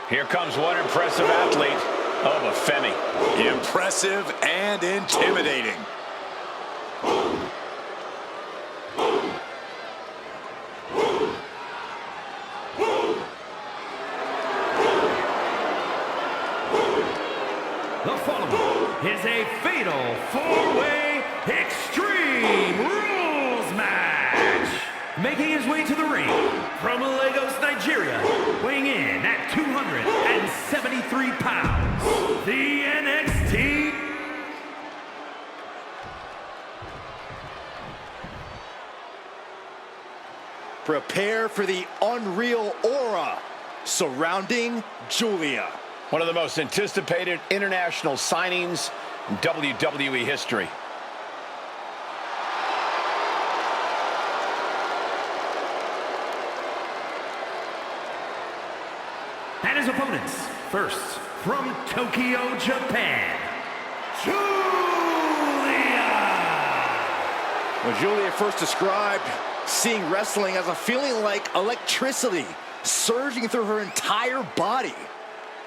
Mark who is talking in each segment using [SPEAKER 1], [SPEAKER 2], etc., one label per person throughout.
[SPEAKER 1] Here comes one impressive athlete. Oh, but Femi.
[SPEAKER 2] Impressive and intimidating.
[SPEAKER 3] The following is a fatal four-way Extreme Rules match. Making his way to the ring from Lagos, Nigeria, weighing in at 273 pounds, the NXT.
[SPEAKER 4] Prepare for the unreal aura surrounding Julia.
[SPEAKER 1] One of the most anticipated international signings in WWE history.
[SPEAKER 3] And his opponents, first from Tokyo, Japan, Julia.
[SPEAKER 4] When Julia first described seeing wrestling as a feeling like electricity surging through her entire body.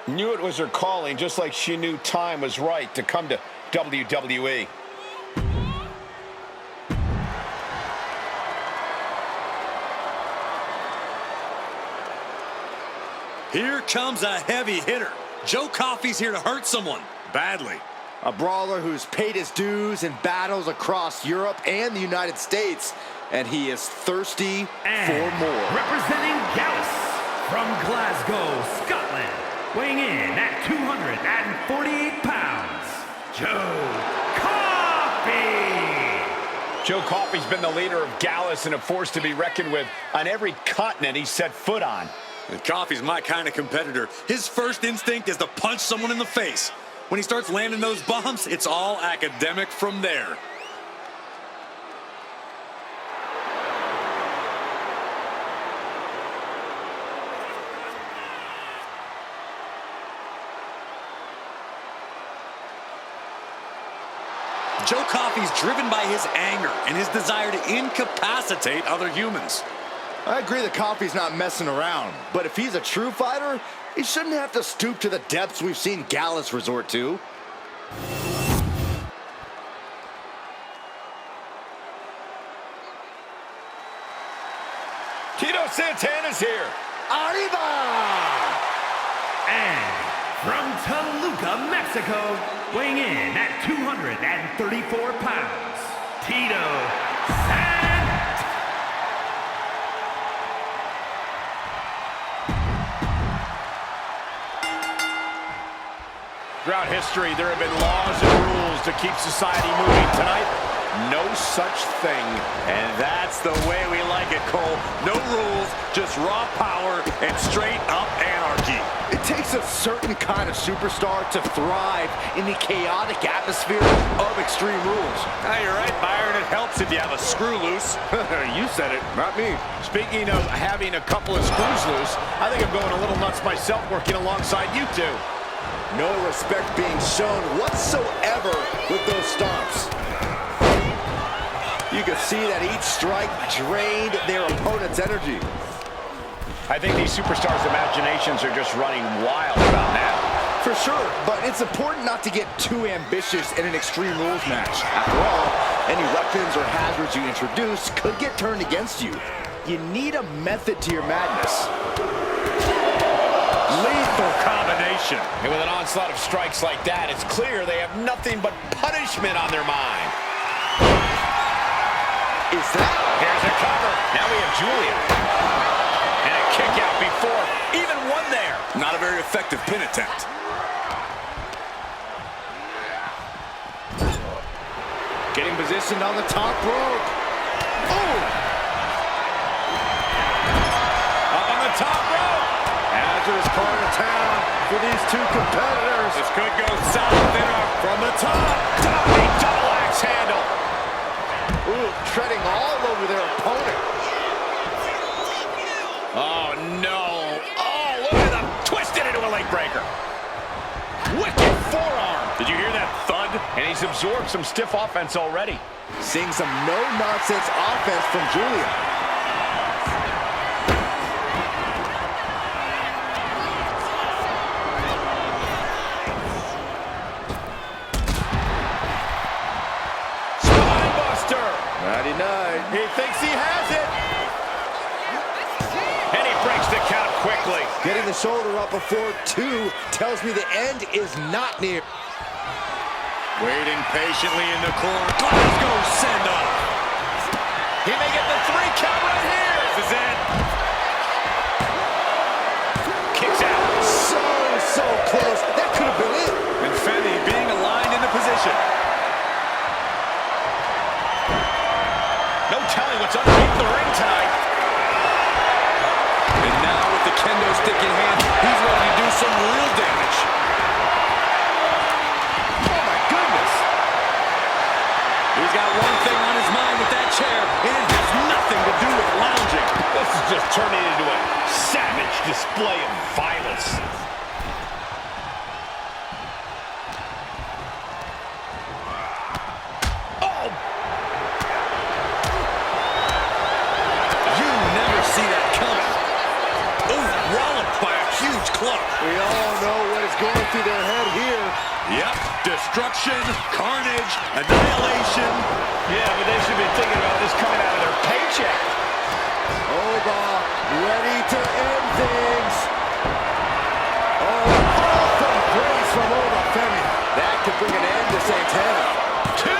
[SPEAKER 1] Knew it was her calling, just like she knew time was right to come to WWE.
[SPEAKER 2] Here comes a heavy hitter. Joe Coffey's here to hurt someone badly.
[SPEAKER 4] A brawler who's paid his dues in battles across Europe and the United States, and he is thirsty for more.
[SPEAKER 3] Representing Gallus from Glasgow, Scotland, weighing in at 248 pounds, Joe Coffey.
[SPEAKER 1] Joe Coffey's been the leader of Gallus and a force to be reckoned with on every continent he's set foot on.
[SPEAKER 2] And Coffey's my kind of competitor. His first instinct is to punch someone in the face. When he starts landing those bombs, it's all academic from there. Joe Coffey's driven by his anger and his desire to incapacitate other humans.
[SPEAKER 4] I agree that Coffey's not messing around, but if he's a true fighter, he shouldn't have to stoop to the depths we've seen Gallus resort to.
[SPEAKER 1] Tito Santana's here.
[SPEAKER 4] Arriba!
[SPEAKER 3] And from Toluca, Mexico, weighing in at 234 pounds, Tito Santana.
[SPEAKER 1] Throughout history, there have been laws and rules to keep society moving. Tonight, no such thing.
[SPEAKER 2] And that's the way we like it, Cole. No rules, just raw power and straight up anarchy.
[SPEAKER 4] It takes a certain kind of superstar to thrive in the chaotic atmosphere of Extreme Rules.
[SPEAKER 2] You're right, Byron. It helps if you have a screw loose.
[SPEAKER 4] You said it, not me.
[SPEAKER 1] Speaking of having a couple of screws loose, I think I'm going a little nuts myself working alongside you two.
[SPEAKER 4] No respect being shown whatsoever with those stomps. You can see that each strike drained their opponent's energy.
[SPEAKER 1] I think these superstars' imaginations are just running wild about now.
[SPEAKER 4] For sure, but it's important not to get too ambitious in an Extreme Rules match. After all, any weapons or hazards you introduce could get turned against you. You need a method to your madness.
[SPEAKER 2] Lethal combination.
[SPEAKER 1] And with an onslaught of strikes like that, it's clear they have nothing but punishment on their mind.
[SPEAKER 4] Is that?
[SPEAKER 1] Here's a cover. Now we have Julia. And a kick out before even one there.
[SPEAKER 2] Not a very effective pin attempt.
[SPEAKER 4] Getting positioned on the top rope. Oh!
[SPEAKER 1] Up on the top rope.
[SPEAKER 4] Hazardous part of town for these two competitors.
[SPEAKER 2] This could go south
[SPEAKER 4] From the top.
[SPEAKER 1] Diving double axe handle.
[SPEAKER 4] Ooh, treading all over their opponent.
[SPEAKER 1] Oh, no. Oh, look at them. Twisted into a leg breaker. Wicked forearm. Did you hear that thud? And he's absorbed some stiff offense already.
[SPEAKER 4] Seeing some no-nonsense offense from Julia. Getting the shoulder up before 2 tells me the end is not near.
[SPEAKER 2] Waiting patiently in the corner. Glasgow send off.
[SPEAKER 1] He may get the 3 count right here.
[SPEAKER 2] This is it.
[SPEAKER 1] Kicks out.
[SPEAKER 4] So close. That could have been it.
[SPEAKER 2] And Femi being aligned into position.
[SPEAKER 1] No telling what's underneath the ring tonight.
[SPEAKER 2] And now with the kendo stick in hand, he's ready to do some real damage.
[SPEAKER 1] Oh my goodness.
[SPEAKER 2] He's got one thing on his mind with that chair, and it has nothing to do with lounging.
[SPEAKER 1] This is just turning into a savage display of violence. Oh!
[SPEAKER 2] You never see that coming. Ooh, walloped by a huge club.
[SPEAKER 4] We all know what is going through their head here.
[SPEAKER 2] Yep, destruction, carnage, annihilation.
[SPEAKER 1] Yeah, but they should be thinking about this coming out of their paycheck.
[SPEAKER 4] Oba ready to end things. Oh, awesome praise from Oba Femi. That could bring an end to Santana.
[SPEAKER 1] 2.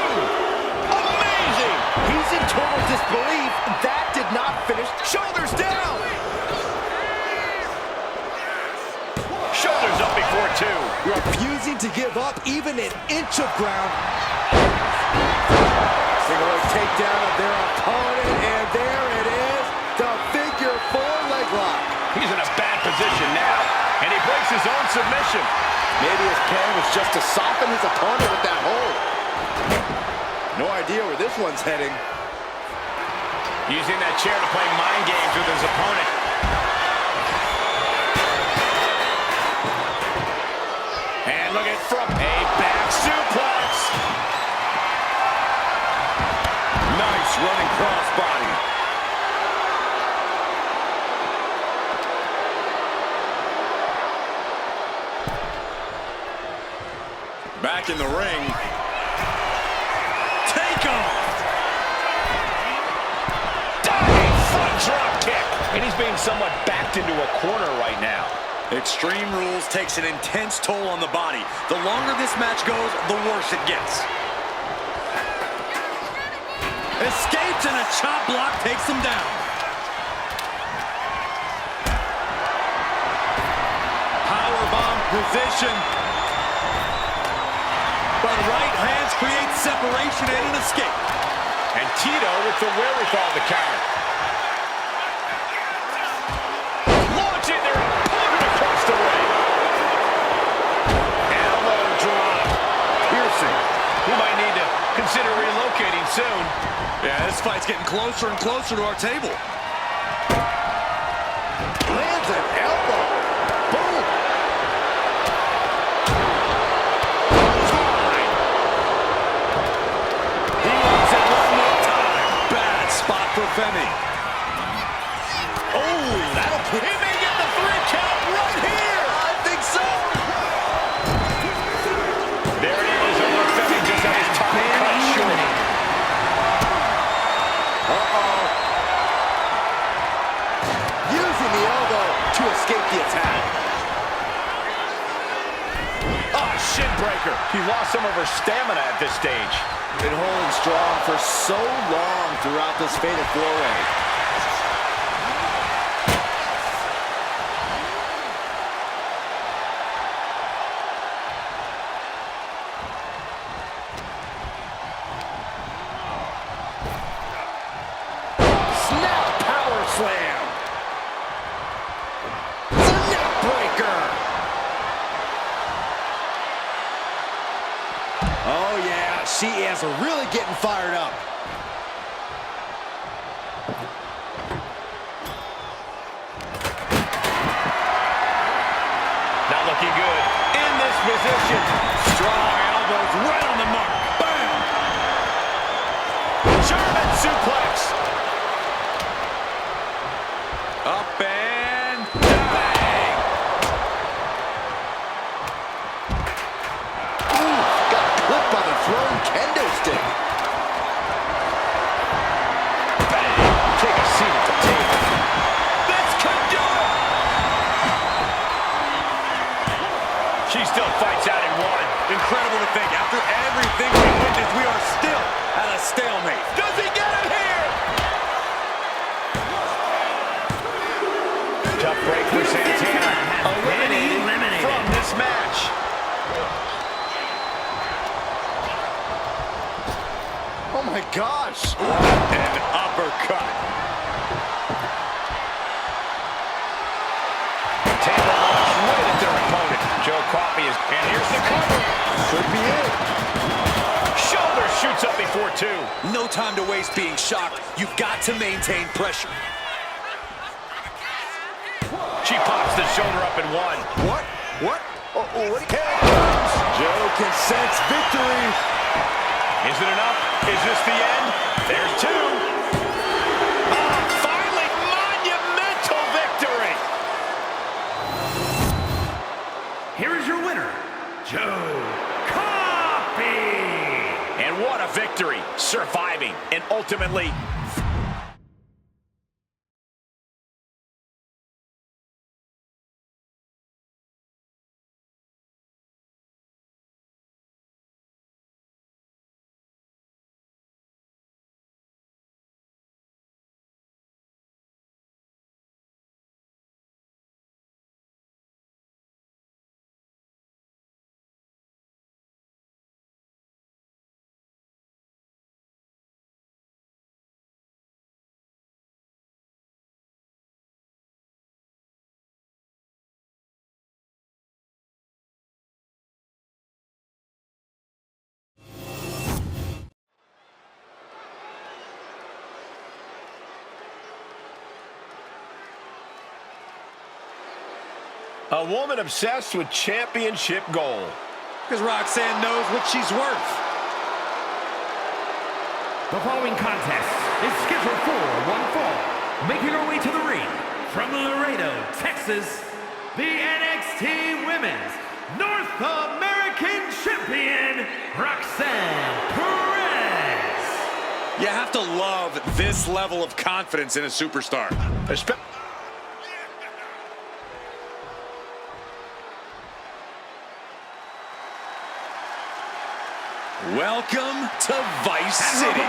[SPEAKER 1] Amazing!
[SPEAKER 4] He's in total disbelief. That did not finish. Shoulders down.
[SPEAKER 1] Shoulders up before 2.
[SPEAKER 4] Refusing to give up even an inch of ground. Single leg takedown of their opponent, and there it is, the figure 4 leg lock.
[SPEAKER 1] He's in a bad position now, and he breaks his own submission.
[SPEAKER 4] Maybe his plan was just to soften his opponent with that hold. No idea where this one's heading.
[SPEAKER 1] Using that chair to play mind games with his opponent. And look at from a back suplex.
[SPEAKER 2] Nice running crossbody. Back in the ring. Take off.
[SPEAKER 1] Diving front drop kick. And he's being somewhat backed into a corner right now.
[SPEAKER 2] Extreme Rules takes an intense toll on the body. The longer this match goes, the worse it gets. Escapes and a chop block takes him down. Powerbomb position. But right hands create separation and an escape.
[SPEAKER 1] And Tito with the wherewithal to counter. Launching their opponent across the ring. Elbow drop. Piercing. We might need to consider relocating soon.
[SPEAKER 2] Yeah, this fight's getting closer and closer to our table.
[SPEAKER 4] Lands an elbow. Boom.
[SPEAKER 1] Time.
[SPEAKER 2] He wants it one more time. Bad spot for Femi.
[SPEAKER 1] Oh, he may get the 3 count right here.
[SPEAKER 4] I think so.
[SPEAKER 1] There it is. Almost Femi just had his time cut short.
[SPEAKER 4] Using the elbow to escape the attack.
[SPEAKER 1] Ah, shin breaker. She lost some of her stamina at this stage.
[SPEAKER 4] Been holding strong for so long throughout this fatal 4-way. Slam. It's a neck breaker. Oh, yeah. She is really getting fired up.
[SPEAKER 1] Not looking good. In this position.
[SPEAKER 2] Strong elbows right on the mark. Bam!
[SPEAKER 1] German suplex.
[SPEAKER 2] Up and bang!
[SPEAKER 4] Ooh, got clipped by the thrown kendo stick.
[SPEAKER 1] Bang! Take a seat at the table. This could do it! Tough break for Santana. Eliminated from this match.
[SPEAKER 4] Oh my gosh!
[SPEAKER 2] An uppercut.
[SPEAKER 1] Table launch right at their opponent. Joe Coffey is, and here's the cover.
[SPEAKER 4] Could be it.
[SPEAKER 1] Shoulder shoots up before two.
[SPEAKER 2] No time to waste being shocked. You've got to maintain pressure.
[SPEAKER 1] She pops the shoulder up in one.
[SPEAKER 4] What? What? Oh, what? Here it comes. Joe can sense victory.
[SPEAKER 1] Is it enough? Is this the end? There's two. Finally, monumental victory.
[SPEAKER 3] Here is your winner, Joe Coffey.
[SPEAKER 1] And what a victory. Surviving and ultimately... A woman obsessed with championship gold.
[SPEAKER 2] Because Roxanne knows what she's worth.
[SPEAKER 3] The following contest is scheduled for one fall. Making her way to the ring from Laredo, Texas, the NXT Women's North American Champion, Roxanne Perez.
[SPEAKER 2] You have to love this level of confidence in a superstar. Welcome to Vice City.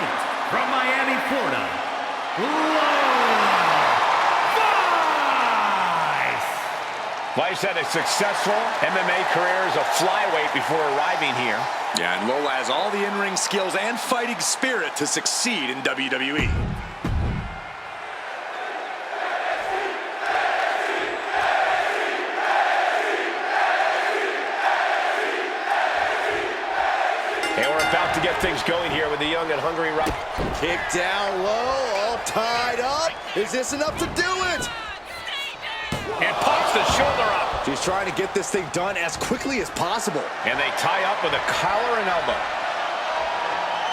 [SPEAKER 3] From Miami, Florida,
[SPEAKER 1] Vice had a successful MMA career as a flyweight before arriving here.
[SPEAKER 2] Yeah, and Lola has all the in-ring skills and fighting spirit to succeed in WWE.
[SPEAKER 1] And we're about to get things going here with the young and hungry Rock.
[SPEAKER 4] Kick down low, all tied up. Is this enough to do it?
[SPEAKER 1] And pops the shoulder up.
[SPEAKER 4] She's trying to get this thing done as quickly as possible.
[SPEAKER 1] And they tie up with a collar and elbow.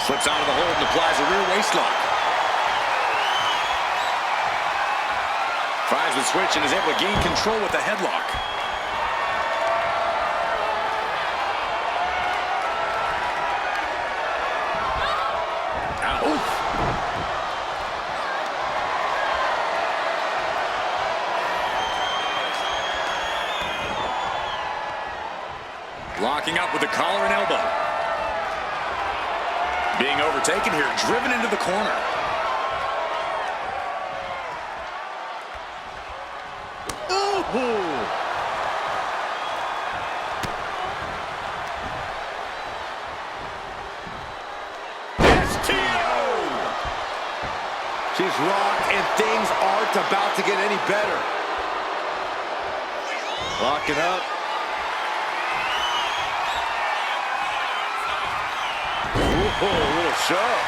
[SPEAKER 2] Slips out of the hold and applies a rear waist lock. Tries the switch and is able to gain control with the headlock. Locking up with the collar and elbow. Being overtaken here, driven into the corner. Ooh!
[SPEAKER 4] She's rocked, and things aren't about to get any better. Locking up. Ooh, a little shove.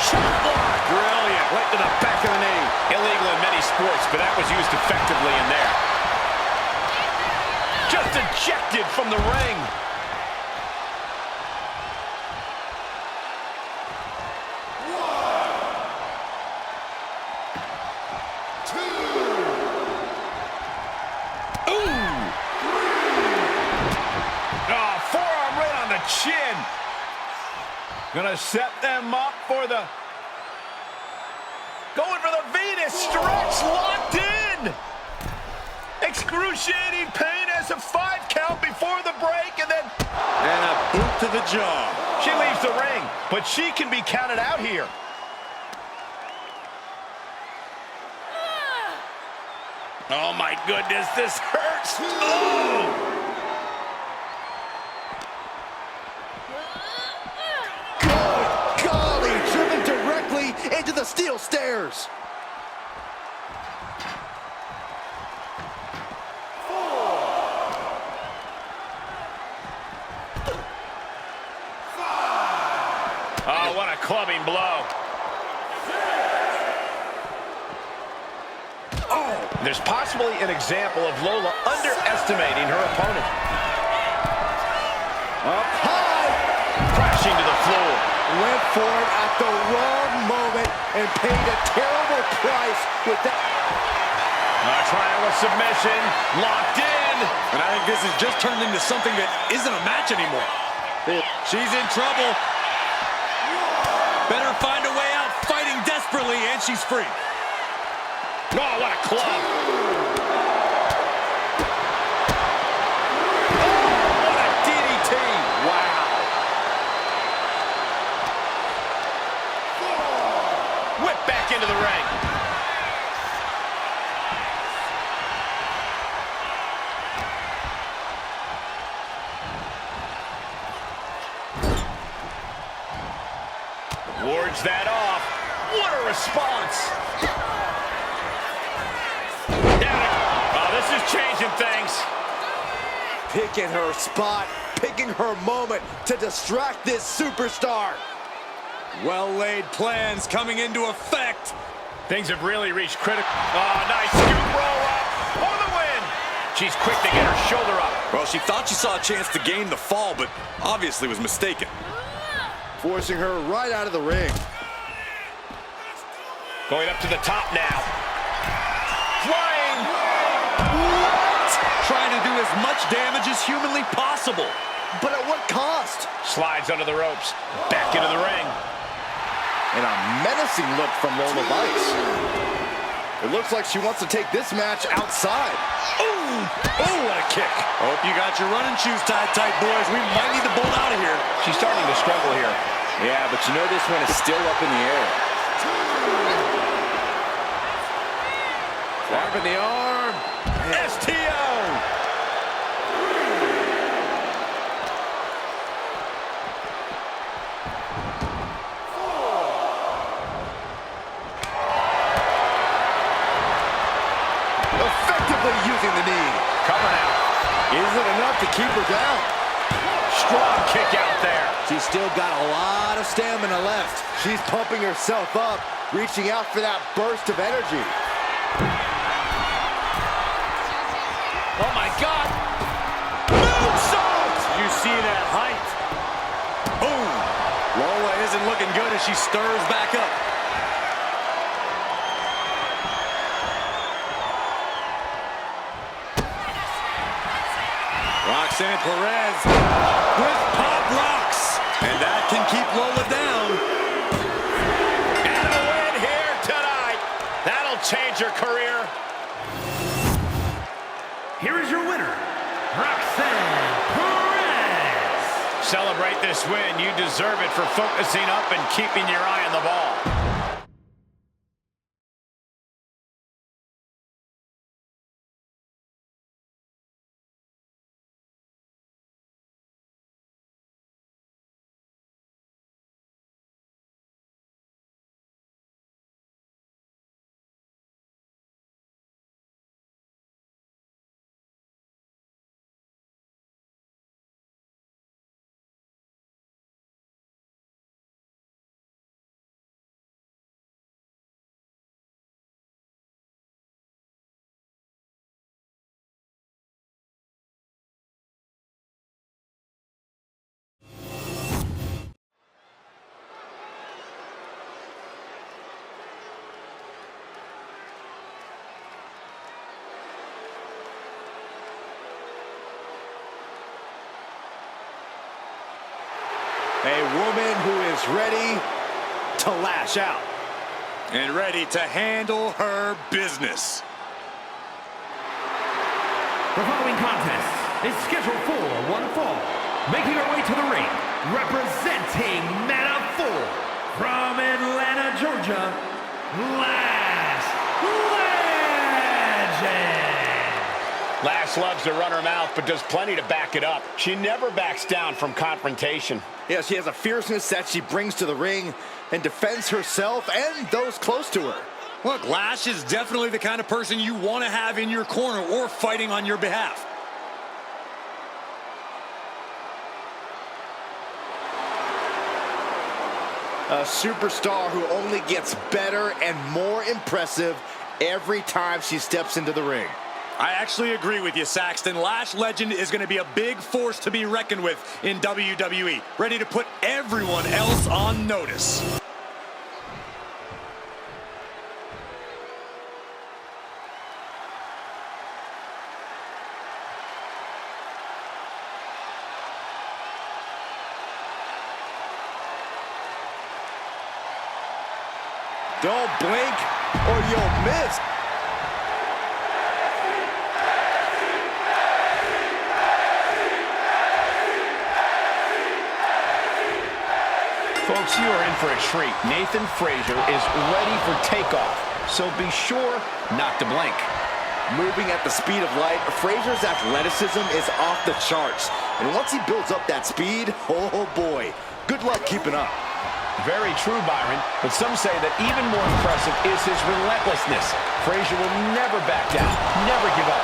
[SPEAKER 1] Shot block. Brilliant. Right to the back of the knee. Illegal in many sports, but that was used effectively in there. Just ejected from the ring. Chin. Gonna set them up for the... Going for the Venus stretch, locked in. Excruciating pain as a 5 count before the break, and then...
[SPEAKER 2] And a boot to the jaw.
[SPEAKER 1] She leaves the ring, but she can be counted out here. Oh my goodness, this hurts. Oh!
[SPEAKER 4] Good golly, driven directly into the steel stairs.
[SPEAKER 1] Oh, what a clubbing blow. Oh, there's possibly an example of Lola underestimating her opponent.
[SPEAKER 4] Up high.
[SPEAKER 1] Crashing to the floor.
[SPEAKER 4] Went for it at the wrong moment and paid a terrible price with that.
[SPEAKER 1] Triangle submission, locked in.
[SPEAKER 2] And I think this has just turned into something that isn't a match anymore. She's in trouble. Better find a way out, fighting desperately, and she's free.
[SPEAKER 1] Oh, what a club. Oh, what a DDT. Wow. Whip back into the ring. Wards that off. What a response. Oh, this is changing things.
[SPEAKER 4] Picking her spot, picking her moment to distract this superstar.
[SPEAKER 2] Well-laid plans coming into effect.
[SPEAKER 1] Things have really reached critical. Oh, nice scoop roll up for the win. She's quick to get her shoulder up.
[SPEAKER 2] Well, she thought she saw a chance to gain the fall, but obviously was mistaken.
[SPEAKER 4] Forcing her right out of the ring.
[SPEAKER 1] Going up to the top now. Flying.
[SPEAKER 4] What?
[SPEAKER 2] Trying to do as much damage as humanly possible.
[SPEAKER 4] But at what cost?
[SPEAKER 1] Slides under the ropes. Back into the ring.
[SPEAKER 4] And a menacing look from Lola Vice. It looks like she wants to take this match outside.
[SPEAKER 1] Ooh. Oh, what a kick.
[SPEAKER 2] Hope you got your running shoes tied tight, boys. We might need to bolt out of here.
[SPEAKER 1] She's starting to struggle here.
[SPEAKER 4] Yeah, but you know this one is still up in the air. Slap in the arm.
[SPEAKER 1] STO.
[SPEAKER 4] Effectively using the knee.
[SPEAKER 1] Coming out.
[SPEAKER 4] Is it enough to keep her down?
[SPEAKER 1] Strong kick out there.
[SPEAKER 4] She's still got a lot of stamina left. She's pumping herself up, reaching out for that burst of energy.
[SPEAKER 1] Oh, my God. Moonsault.
[SPEAKER 2] You see that height. Boom. Lola isn't looking good as she stirs back up. Roxanne Perez with pop rocks. And that can keep Lola down.
[SPEAKER 1] And a win here tonight. That'll change her career.
[SPEAKER 3] Here is your winner, Roxanne Perez.
[SPEAKER 1] Celebrate this win. You deserve it for focusing up and keeping your eye on the ball.
[SPEAKER 4] A woman who is ready to lash out.
[SPEAKER 2] And ready to handle her business.
[SPEAKER 3] The following contest is scheduled for one fall. Making her way to the ring, representing Mana 4 from Atlanta, Georgia, Last Legend.
[SPEAKER 1] Lash loves to run her mouth, but does plenty to back it up. She never backs down from confrontation.
[SPEAKER 4] Yeah, she has a fierceness that she brings to the ring and defends herself and those close to her.
[SPEAKER 2] Look, Lash is definitely the kind of person you want to have in your corner or fighting on your behalf.
[SPEAKER 4] A superstar who only gets better and more impressive every time she steps into the ring.
[SPEAKER 2] I actually agree with you, Saxton. Lash Legend is going to be a big force to be reckoned with in WWE, ready to put everyone else on notice.
[SPEAKER 4] Don't blink or you'll miss.
[SPEAKER 1] Folks, you are in for a treat. Nathan Frazier is ready for takeoff, so be sure not to blink.
[SPEAKER 4] Moving at the speed of light, Frazier's athleticism is off the charts. And once he builds up that speed, oh boy, good luck keeping up.
[SPEAKER 1] Very true, Byron, but some say that even more impressive is his relentlessness. Frazier will never back down, never give up,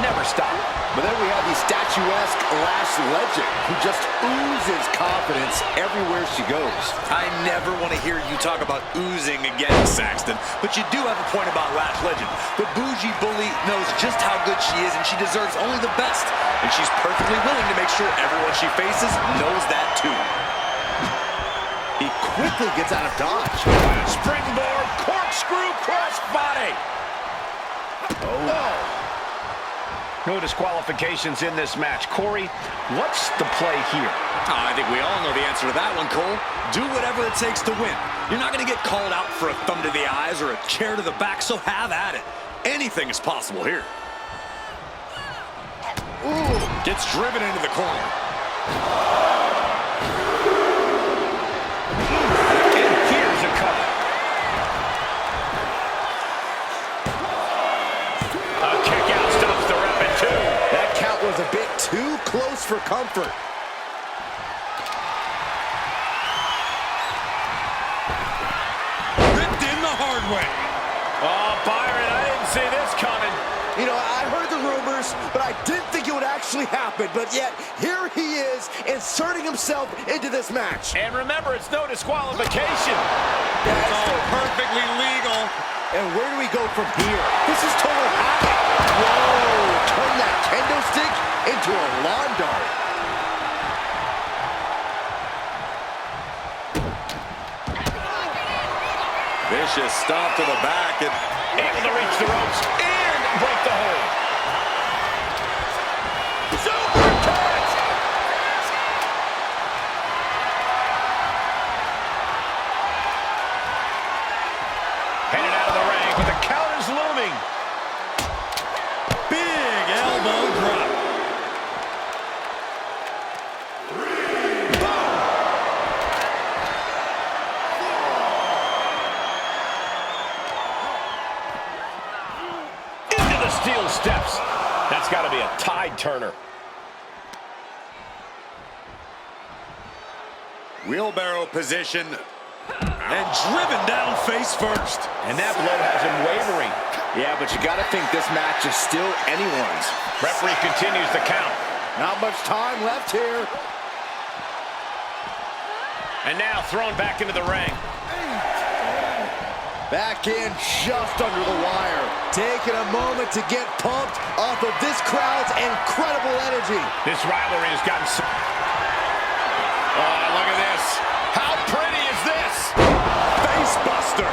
[SPEAKER 1] never stop.
[SPEAKER 4] But then we have the statuesque Lash Legend, who just oozes confidence everywhere she goes.
[SPEAKER 2] I never want to hear you talk about oozing again, Saxton, but you do have a point about Lash Legend. The bougie bully knows just how good she is, and she deserves only the best. And she's perfectly willing to make sure everyone she faces knows that too.
[SPEAKER 4] He quickly gets out of dodge.
[SPEAKER 1] Springboard, corkscrew, crossbody. Oh. No disqualifications in this match. Corey, what's the play here?
[SPEAKER 2] I think we all know the answer to that one, Cole. Do whatever it takes to win. You're not going to get called out for a thumb to the eyes or a chair to the back, so have at it. Anything is possible here.
[SPEAKER 4] Ooh.
[SPEAKER 2] Gets driven into the corner.
[SPEAKER 1] And here's a cover. A kick out stops the rep at 2.
[SPEAKER 4] That count was a bit too close for comfort.
[SPEAKER 2] Ripped in the hard way.
[SPEAKER 1] Oh, Byron, I didn't see this coming.
[SPEAKER 4] You know, I heard the rumors, but I didn't think it would actually happen. But yet, here he is, inserting himself into this match.
[SPEAKER 1] And remember, it's no disqualification.
[SPEAKER 2] It's all perfectly legal.
[SPEAKER 4] And where do we go from here? This is total havoc. Whoa, turn that kendo stick into a lawn dart.
[SPEAKER 2] Vicious stomp to the back. And
[SPEAKER 1] able to reach the ropes and break the hold. Super kick! Headed out of the ring, but the count is looming.
[SPEAKER 2] big elbow drop.
[SPEAKER 1] Into the steel steps. That's got to be a tide turner.
[SPEAKER 2] Wheelbarrow position. And driven down face first.
[SPEAKER 1] And that blow has him wavering.
[SPEAKER 4] Yeah, but you got to think this match is still anyone's.
[SPEAKER 1] Referee continues the count.
[SPEAKER 4] Not much time left here.
[SPEAKER 1] And now thrown back into the ring.
[SPEAKER 4] Back in just under the wire. Taking a moment to get pumped off of this crowd's incredible energy.
[SPEAKER 1] This rivalry has gotten so... Oh, look at this. How pretty is this?
[SPEAKER 2] Face buster.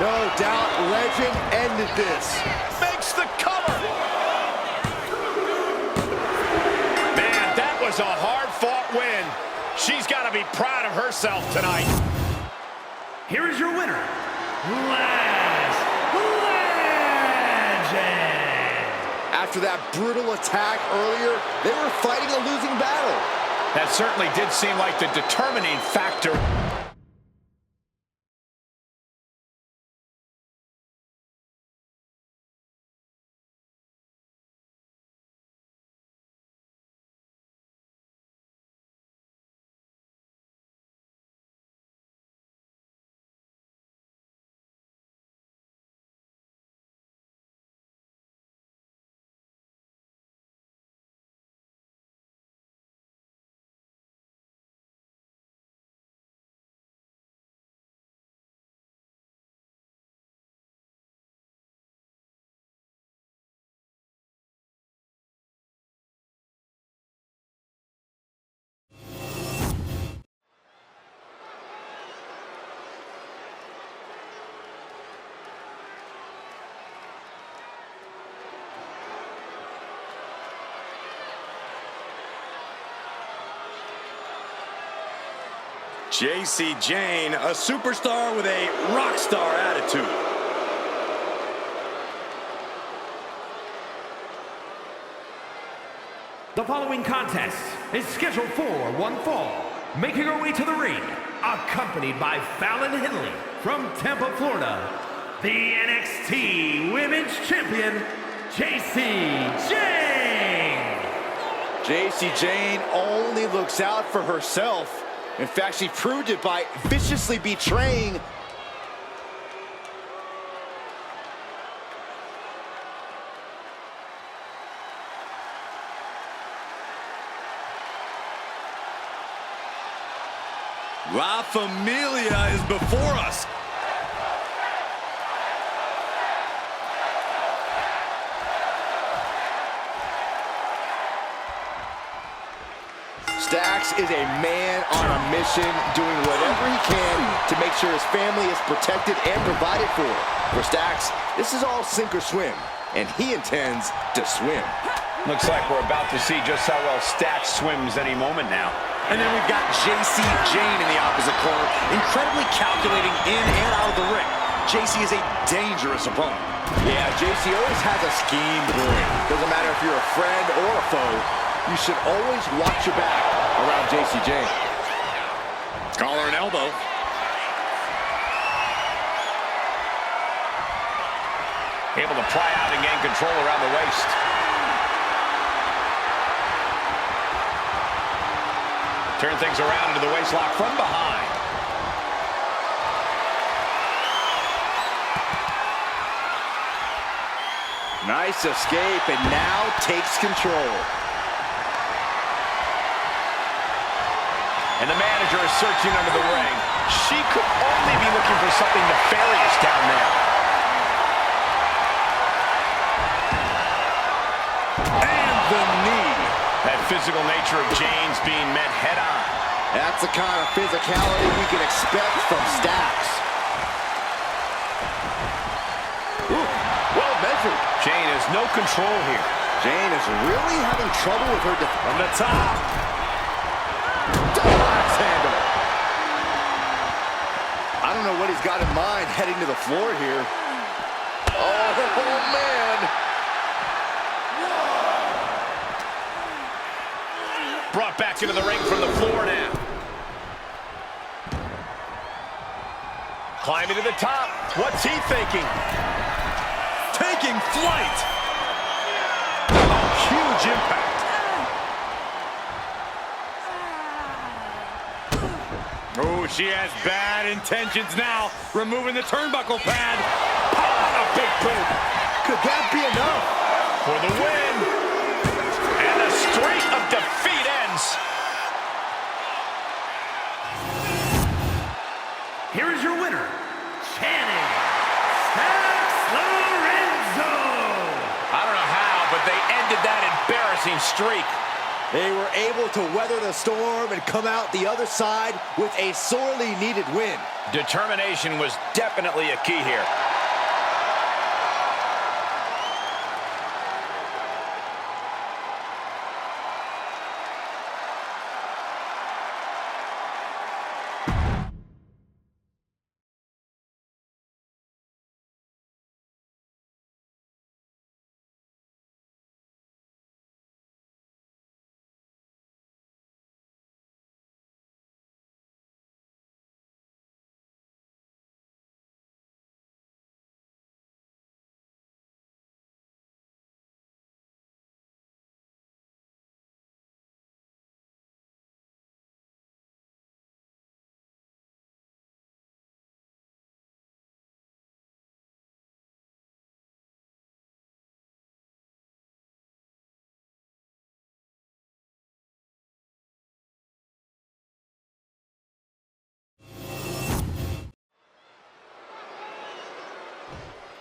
[SPEAKER 4] No doubt Legend ended this.
[SPEAKER 1] Makes the cover. Man, that was a hard-fought win. She's got to be proud of herself tonight.
[SPEAKER 3] Here is your winner, Lash Legend.
[SPEAKER 4] After that brutal attack earlier, they were fighting a losing battle.
[SPEAKER 1] That certainly did seem like the determining factor.
[SPEAKER 2] JC Jane, a superstar with a rock star attitude.
[SPEAKER 3] The following contest is scheduled for one fall. Making her way to the ring, accompanied by Fallon Henley from Tampa, Florida, the NXT Women's Champion, JC Jane.
[SPEAKER 4] JC Jane only looks out for herself. In fact, she proved it by viciously betraying
[SPEAKER 2] La Familia is before us.
[SPEAKER 4] Stacks is a man on a mission, doing whatever he can to make sure his family is protected and provided for. For Stacks, this is all sink or swim, and he intends to swim.
[SPEAKER 1] Looks like we're about to see just how well Stacks swims any moment now.
[SPEAKER 2] And then we've got JC Jane in the opposite corner, incredibly calculating in and out of the ring. JC is a dangerous opponent.
[SPEAKER 4] Yeah, JC always has a scheme brewing. Doesn't matter if you're a friend or a foe, you should always watch your back around JC Jane.
[SPEAKER 2] Collar and elbow.
[SPEAKER 1] Able to pry out and gain control around the waist. Turn things around into the waistlock from behind.
[SPEAKER 4] Nice escape, and now takes control.
[SPEAKER 1] And the manager is searching under the ring. She could only be looking for something nefarious down there.
[SPEAKER 2] And the knee.
[SPEAKER 1] That physical nature of Jane's being met head-on.
[SPEAKER 4] That's the kind of physicality we can expect from Stacks. Ooh, well measured.
[SPEAKER 1] Jane has no control here.
[SPEAKER 4] Jane is really having trouble with her
[SPEAKER 1] From the top.
[SPEAKER 4] double axe handle. I don't know what he's got in mind heading to the floor here. Oh man.
[SPEAKER 1] Brought back into the ring from the floor now. Climbing to the top. What's he thinking?
[SPEAKER 2] Taking flight. Oh, huge impact. Oh, she has bad intentions now. Removing the turnbuckle pad.
[SPEAKER 1] Oh, a big boot.
[SPEAKER 4] Could that be enough?
[SPEAKER 1] For the win. And the streak of defeat ends.
[SPEAKER 3] Here is your winner, Channing Stacks Lorenzo.
[SPEAKER 1] I don't know how, but they ended that embarrassing streak.
[SPEAKER 4] They were able to weather the storm and come out the other side with a sorely needed win.
[SPEAKER 1] Determination was definitely a key here.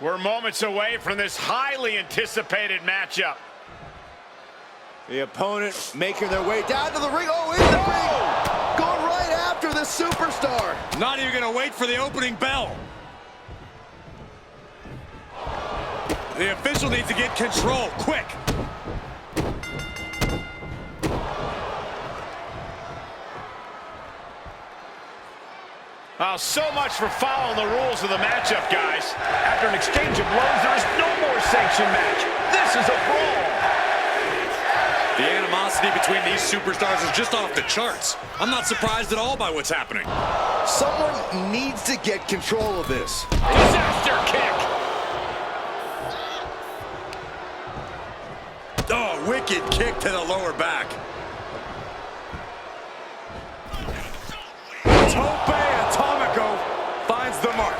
[SPEAKER 1] We're moments away from this highly anticipated matchup.
[SPEAKER 4] The opponent making their way down to the ring. Oh, in the ring! Going right after the superstar.
[SPEAKER 2] Not even going to wait for the opening bell. The official needs to get control, quick.
[SPEAKER 1] Oh, so much for following the rules of the matchup, guys. After an exchange of blows, there is no more sanctioned match. This is a brawl.
[SPEAKER 2] The animosity between these superstars is just off the charts. I'm not surprised at all by what's happening.
[SPEAKER 4] Someone needs to get control of this.
[SPEAKER 1] Disaster kick.
[SPEAKER 2] Oh, wicked kick to the lower back. Tope Atomico finds the mark.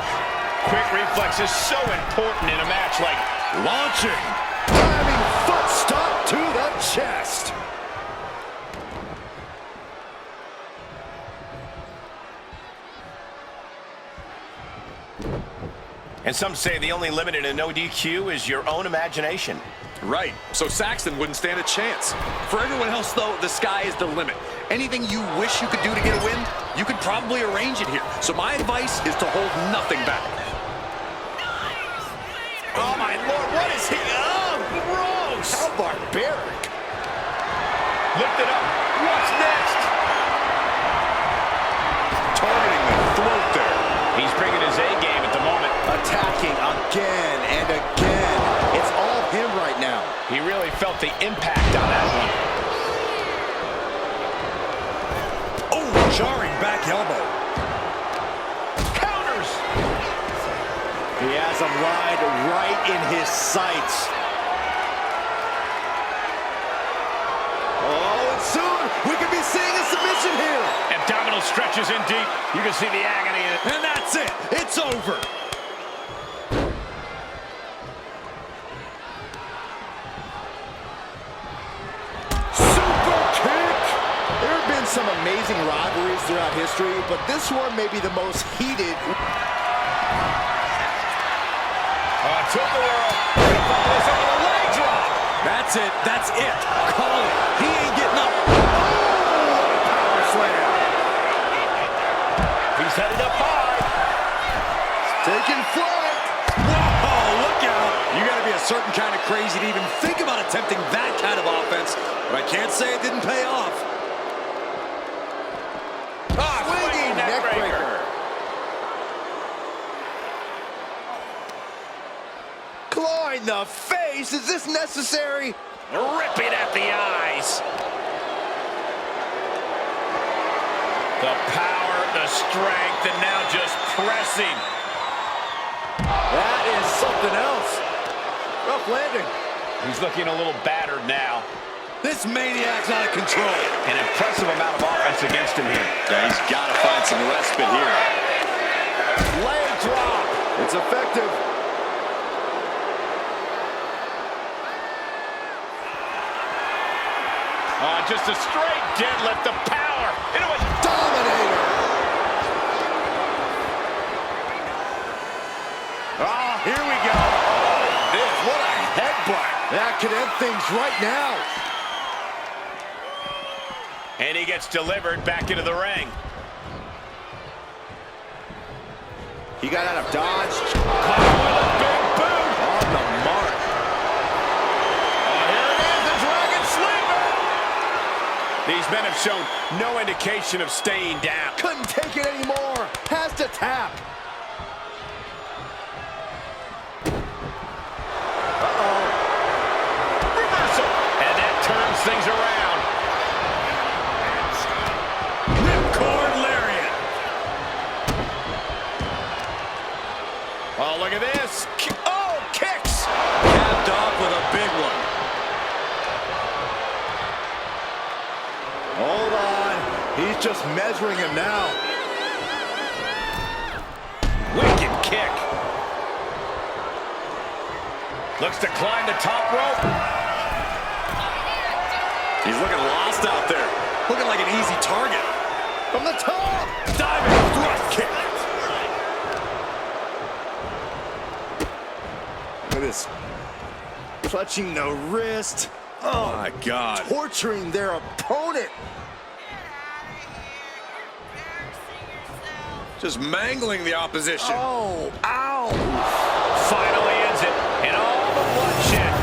[SPEAKER 1] Quick reflex is so important in a match like
[SPEAKER 2] Launching.
[SPEAKER 4] Diving foot stop to the chest.
[SPEAKER 1] And some say the only limit in a no DQ is your own imagination.
[SPEAKER 2] Right, so Saxton wouldn't stand a chance. For everyone else, though, the sky is the limit. Anything you wish you could do to get a win, you could probably arrange it here. So my advice is to hold nothing back.
[SPEAKER 1] Oh, my Lord, what is he? Oh, gross!
[SPEAKER 4] How barbaric.
[SPEAKER 1] Lift it up. What's next?
[SPEAKER 2] Targeting the throat there.
[SPEAKER 1] He's bringing his A game at the moment.
[SPEAKER 4] Attacking again and again. It's all him right now.
[SPEAKER 1] He really felt the impact on that one.
[SPEAKER 2] Oh, jarring back elbow.
[SPEAKER 1] Counters!
[SPEAKER 4] He has him right in his sights. Oh, and soon we could be seeing a submission here.
[SPEAKER 1] Abdominal stretches in deep. You can see the agony in it.
[SPEAKER 2] And that's it. It's over.
[SPEAKER 4] Super kick. There have been some amazing rivalries throughout history, but this one may be the most heated.
[SPEAKER 1] To the world. Gonna follow this up with a leg drop.
[SPEAKER 2] That's it. That's it. Call it. He ain't getting up.
[SPEAKER 4] Power slam.
[SPEAKER 1] He's headed up high.
[SPEAKER 4] Taking flight.
[SPEAKER 2] Whoa, look out. You got to be a certain kind of crazy to even think about attempting that kind of offense. But I can't say it didn't pay off.
[SPEAKER 4] Swinging neck breaker. Claw in the face. Is this necessary?
[SPEAKER 1] Ripping at the eyes. The power, the strength, and now just pressing.
[SPEAKER 4] That is something else. Rough landing.
[SPEAKER 1] He's looking a little battered now.
[SPEAKER 2] This maniac's out of control.
[SPEAKER 1] An impressive amount of offense against him here.
[SPEAKER 2] Yeah, he's got to find some respite here.
[SPEAKER 4] Leg drop. It's effective.
[SPEAKER 1] Just a straight deadlift, the power into a
[SPEAKER 4] Dominator.
[SPEAKER 1] Oh, here we go.
[SPEAKER 4] This, what a headbutt. That could end things right now.
[SPEAKER 1] And he gets delivered back into the ring.
[SPEAKER 4] He got out of dodge.
[SPEAKER 1] Caught with a big boot.
[SPEAKER 4] On the mark.
[SPEAKER 1] Oh, here it is, the Dragon Sleeper. These men have shown no indication of staying down.
[SPEAKER 4] Couldn't take it anymore. Has to tap.
[SPEAKER 1] Reversal. And that turns things around.
[SPEAKER 2] Ripcord lariat.
[SPEAKER 1] Oh, look at this. Oh, kicks.
[SPEAKER 2] Capped off with a big one.
[SPEAKER 4] Hold on. He's just measuring him now.
[SPEAKER 1] Wicked kick. Looks to climb the top rope.
[SPEAKER 2] He's looking lost out there. Looking like an easy target.
[SPEAKER 4] From the top.
[SPEAKER 2] Diving thrust kick.
[SPEAKER 4] Look at this. Clutching the wrist.
[SPEAKER 2] Oh, my God.
[SPEAKER 4] Torturing their opponent.
[SPEAKER 2] Just mangling the opposition.
[SPEAKER 4] Oh, ow.
[SPEAKER 1] Finally ends it. And all the bloodshed